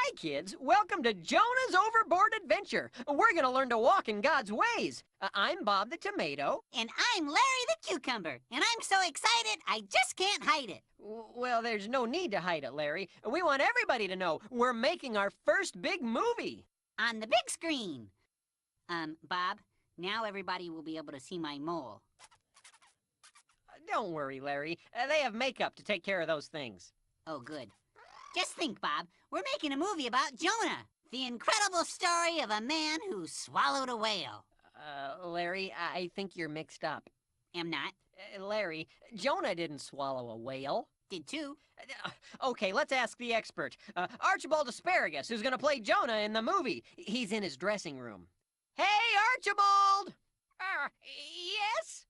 Hi, kids. Welcome to Jonah's Overboard Adventure. We're going to learn to walk in God's ways. I'm Bob the Tomato. And I'm Larry the Cucumber. And I'm so excited, I just can't hide it. Well, there's no need to hide it, Larry. We want everybody to know we're making our first big movie. On the big screen. Bob, now everybody will be able to see my mole. Don't worry, Larry. They have makeup to take care of those things. Oh, good. Just think, Bob, we're making a movie about Jonah, the incredible story of a man who swallowed a whale. Larry, I think you're mixed up. Am not. Larry, Jonah didn't swallow a whale. Did too. Okay, let's ask the expert. Archibald Asparagus, who's going to play Jonah in the movie. He's in his dressing room. Hey, Archibald! Yes?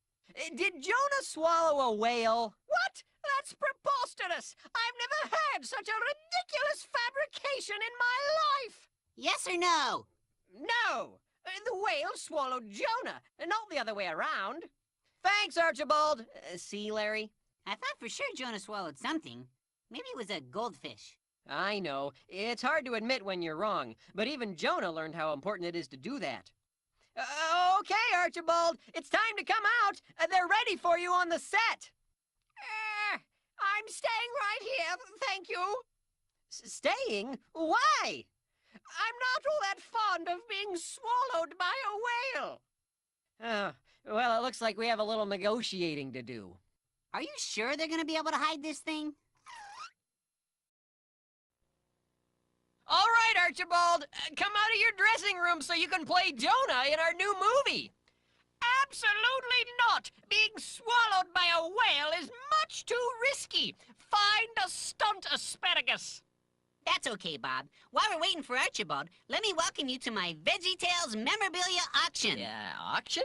Did Jonah swallow a whale? What? That's preposterous! I've never heard such a ridiculous fabrication in my life! Yes or no? No! The whale swallowed Jonah, not the other way around. Thanks, Archibald. See, Larry? I thought for sure Jonah swallowed something. Maybe it was a goldfish. I know. It's hard to admit when you're wrong, but even Jonah learned how important it is to do that. Okay, Archibald, it's time to come out. They're ready for you on the set. I'm staying right here, thank you. Staying? Why? I'm not all that fond of being swallowed by a whale. Well, it looks like we have a little negotiating to do. Are you sure they're going to be able to hide this thing? All right, Archibald, come out of your dressing room so you can play Jonah in our new movie. Absolutely not! Being swallowed by a whale is much too risky. Find a stunt asparagus. That's okay, Bob. While we're waiting for Archibald, let me welcome you to my VeggieTales memorabilia auction. Auction?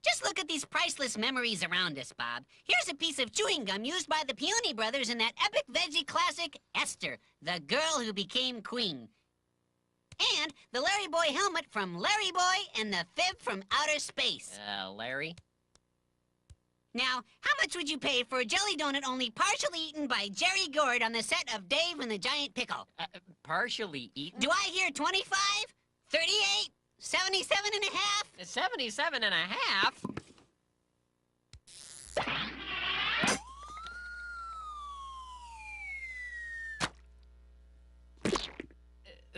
Just look at these priceless memories around us, Bob. Here's a piece of chewing gum used by the Peony brothers in that epic veggie classic, Esther, the girl who became queen. And the Larry Boy helmet from Larry Boy and the fib from outer space. Larry? Now, how much would you pay for a jelly donut only partially eaten by Jerry Gord on the set of Dave and the Giant Pickle? Partially eaten? Do I hear 25? 38? 77 and a half? 77 and a half?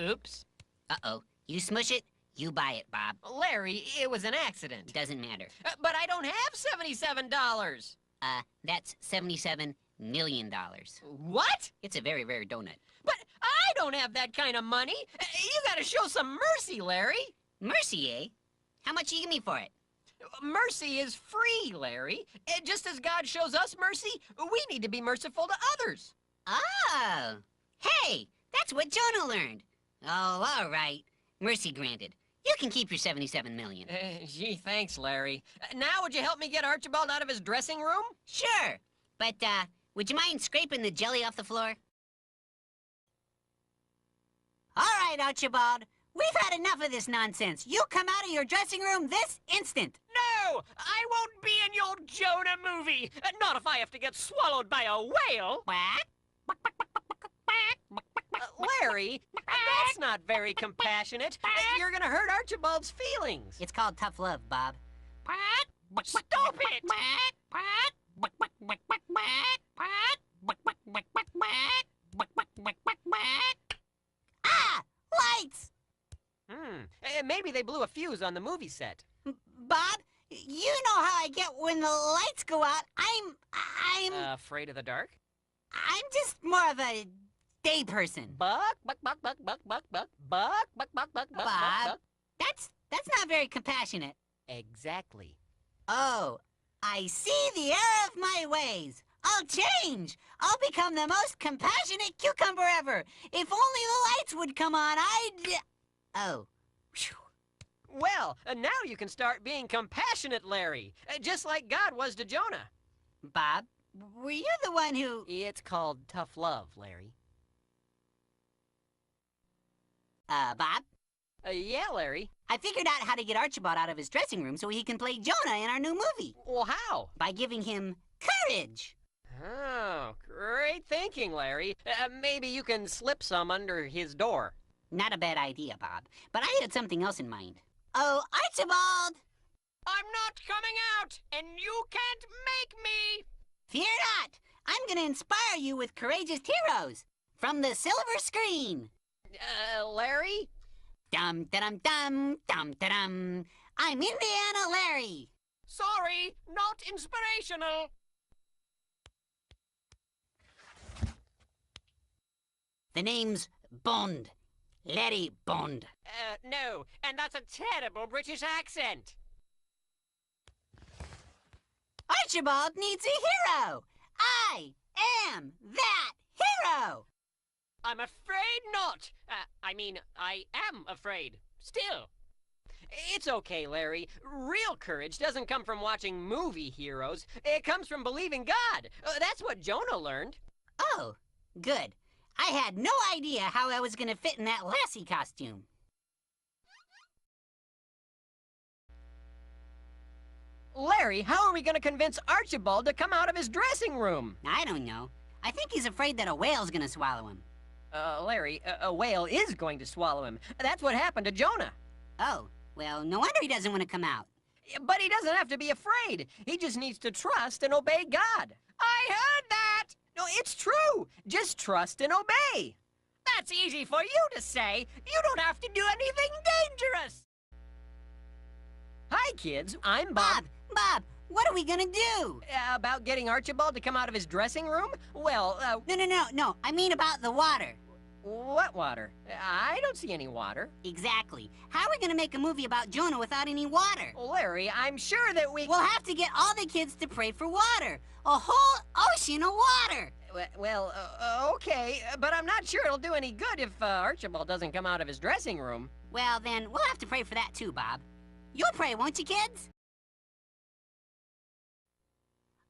Oops. Uh-oh. You smush it, you buy it, Bob. Larry, it was an accident. Doesn't matter. But I don't have $77. That's $77 million. What? It's a very rare donut. But I don't have that kind of money. You gotta show some mercy, Larry. Mercy, eh? How much you give me for it? Mercy is free, Larry. Just as God shows us mercy, we need to be merciful to others. Oh. Hey, that's what Jonah learned. Oh, all right. Mercy granted. You can keep your $77 million. Gee, thanks, Larry. Now would you help me get Archibald out of his dressing room? Sure. But, would you mind scraping the jelly off the floor? All right, Archibald. We've had enough of this nonsense. You come out of your dressing room this instant. No! I won't be in your Jonah movie. Not if I have to get swallowed by a whale. Quack. Larry, that's not very compassionate. You're gonna hurt Archibald's feelings. It's called tough love, Bob. Stop it! Ah! Lights! Maybe they blew a fuse on the movie set. Bob, you know how I get when the lights go out. I'm... Afraid of the dark? I'm just more of a day person. Buck, buck, buck, buck, buck, buck, buck, buck, buck, buck, buck, buck, Bob, that's not very compassionate. Exactly. Oh, I see the error of my ways. I'll change. I'll become the most compassionate cucumber ever. If only the lights would come on, I'd... Oh. Whew. Well, now you can start being compassionate, Larry. Just like God was to Jonah. Bob, were you the one who... It's called tough love, Larry. Bob? Yeah, Larry. I figured out how to get Archibald out of his dressing room so he can play Jonah in our new movie. Well, how? By giving him courage. Oh, great thinking, Larry. Maybe you can slip some under his door. Not a bad idea, Bob. But I had something else in mind. Oh, Archibald! I'm not coming out, and you can't make me! Fear not! I'm gonna inspire you with courageous heroes from the silver screen. Larry? Dum-da-dum-dum, dum-da-dum. I'm Indiana Larry. Sorry, not inspirational. The name's Bond. Larry Bond. No, and that's a terrible British accent. Archibald needs a hero. I am that hero. I'm afraid not. I am afraid. Still. It's okay, Larry. Real courage doesn't come from watching movie heroes. It comes from believing God. That's what Jonah learned. Oh, good. I had no idea how I was gonna fit in that lassie costume. Larry, how are we going to convince Archibald to come out of his dressing room? I don't know. I think he's afraid that a whale's gonna swallow him. Larry, a whale is going to swallow him. That's what happened to Jonah. Oh, well, no wonder he doesn't want to come out. But he doesn't have to be afraid. He just needs to trust and obey God. I heard that! No, it's true. Just trust and obey. That's easy for you to say. You don't have to do anything dangerous. Hi, kids. I'm Bob. Bob, what are we gonna do? About getting Archibald to come out of his dressing room? Well, No. I mean about the water. What water? I don't see any water. Exactly. How are we gonna make a movie about Jonah without any water? Larry, I'm sure that we... We'll have to get all the kids to pray for water. A whole ocean of water. Well, okay, but I'm not sure it'll do any good if Archibald doesn't come out of his dressing room. Well, then, we'll have to pray for that too, Bob. You'll pray, won't you, kids?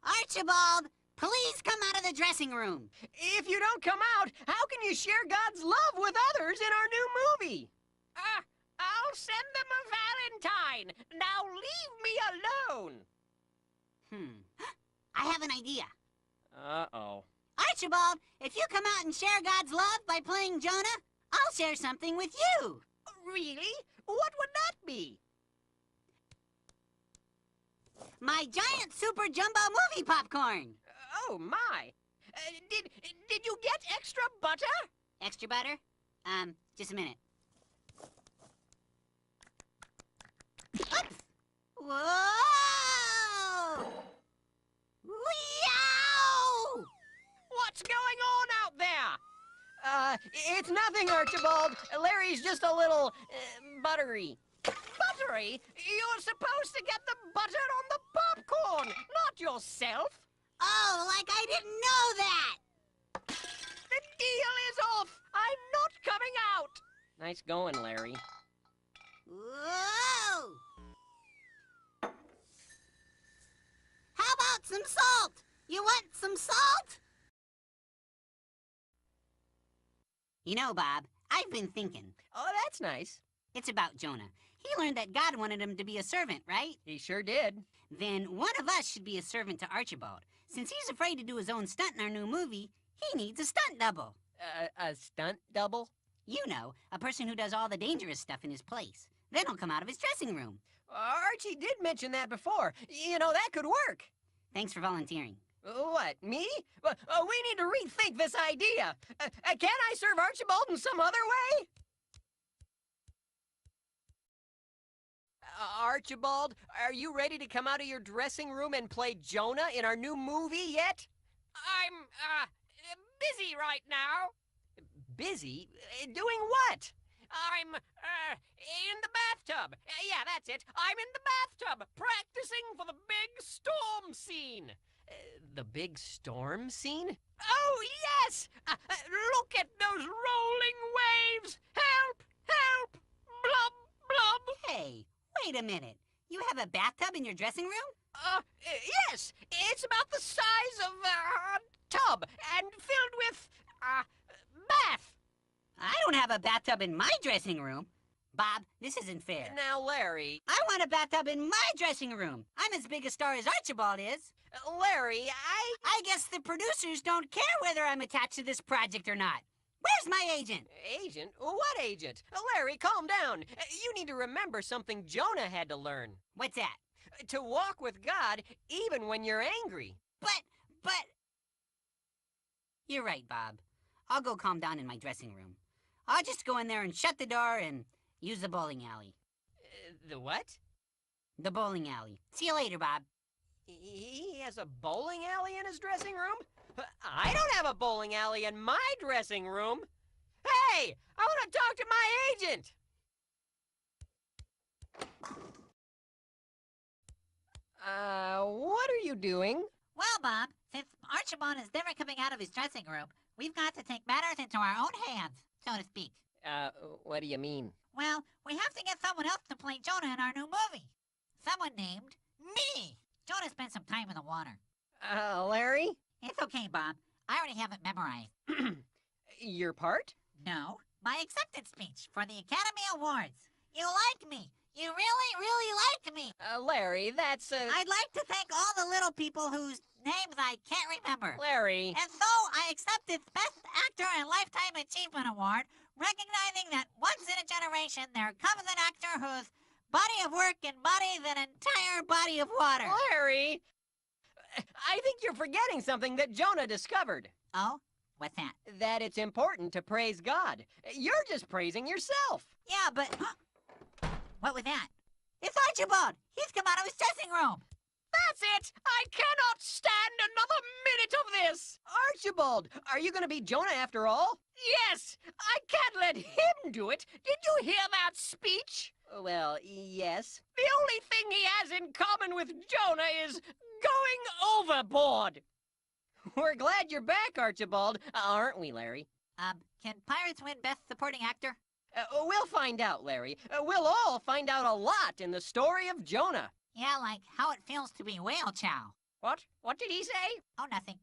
Archibald, please come out of the dressing room. If you don't come out, how can you share God's love with others in our new movie? I'll send them a Valentine. Now leave me alone. I have an idea. Uh-oh. Archibald, if you come out and share God's love by playing Jonah, I'll share something with you. Really? What would that be? My giant super jumbo movie popcorn. Oh, my. Did you get extra butter? Extra butter? Just a minute. Oops! Whoa! Yow! What's going on out there? It's nothing, Archibald. Larry's just a little, buttery. Buttery? You're supposed to get the butter on the popcorn, not yourself. Oh, like I didn't know that! The deal is off. I'm not coming out. Nice going, Larry. Whoa! How about some salt? You want some salt? You know, Bob, I've been thinking. Oh, that's nice. It's about Jonah. He learned that God wanted him to be a servant, right? He sure did. Then one of us should be a servant to Archibald. Since he's afraid to do his own stunt in our new movie, he needs a stunt double. A stunt double? You know, a person who does all the dangerous stuff in his place. Then he'll come out of his dressing room. Archie did mention that before. You know, that could work. Thanks for volunteering. What, me? Well, we need to rethink this idea. Can't I serve Archibald in some other way? Archibald, are you ready to come out of your dressing room and play Jonah in our new movie yet? I'm, busy right now. Busy? Doing what? I'm, in the bathtub. Yeah, that's it. I'm in the bathtub, practicing for the big storm scene. The big storm scene? Oh, yes! Look at those rolling waves! Help! Help! Blub, blub! Hey, wait a minute. You have a bathtub in your dressing room? Yes. It's about the size of a tub and filled with, bath. I don't have a bathtub in my dressing room. Bob, this isn't fair. Now, Larry... I want a bathtub in my dressing room. I'm as big a star as Archibald is. Larry, I guess the producers don't care whether I'm attached to this project or not. Where's my agent? Agent? What agent? Larry, calm down. You need to remember something Jonah had to learn. What's that? To walk with God even when you're angry. But... You're right, Bob. I'll go calm down in my dressing room. I'll just go in there and shut the door and use the bowling alley. The what? The bowling alley. See you later, Bob. He has a bowling alley in his dressing room? I don't have a bowling alley in my dressing room. Hey, I want to talk to my agent. What are you doing? Well, Bob, since Archibald is never coming out of his dressing room, we've got to take matters into our own hands, so to speak. What do you mean? Well, we have to get someone else to play Jonah in our new movie. Someone named me. Jonah spent some time in the water. Larry? It's okay, Bob. I already have it memorized. Your part? No, my acceptance speech for the Academy Awards. You like me. You really, really like me. Larry, that's, I'd like to thank all the little people whose names I can't remember. Larry. And so I accepted Best Actor and Lifetime Achievement Award, recognizing that once in a generation there comes an actor whose body of work embodies an entire body of water. Larry! I think you're forgetting something that Jonah discovered. Oh? What's that? That it's important to praise God. You're just praising yourself. Yeah, but... What was that? It's Archibald! He's come out of his dressing room! That's it! I cannot stand another minute of this! Archibald, are you going to be Jonah after all? Yes! I can't let him do it! Did you hear that speech? Well, yes. The only thing he has in common with Jonah is going overboard! We're glad you're back, Archibald, aren't we, Larry? Can Pirates win Best Supporting Actor? We'll find out, Larry. We'll all find out a lot in the story of Jonah. Yeah, like how it feels to be whale chow. What? What did he say? Oh, nothing.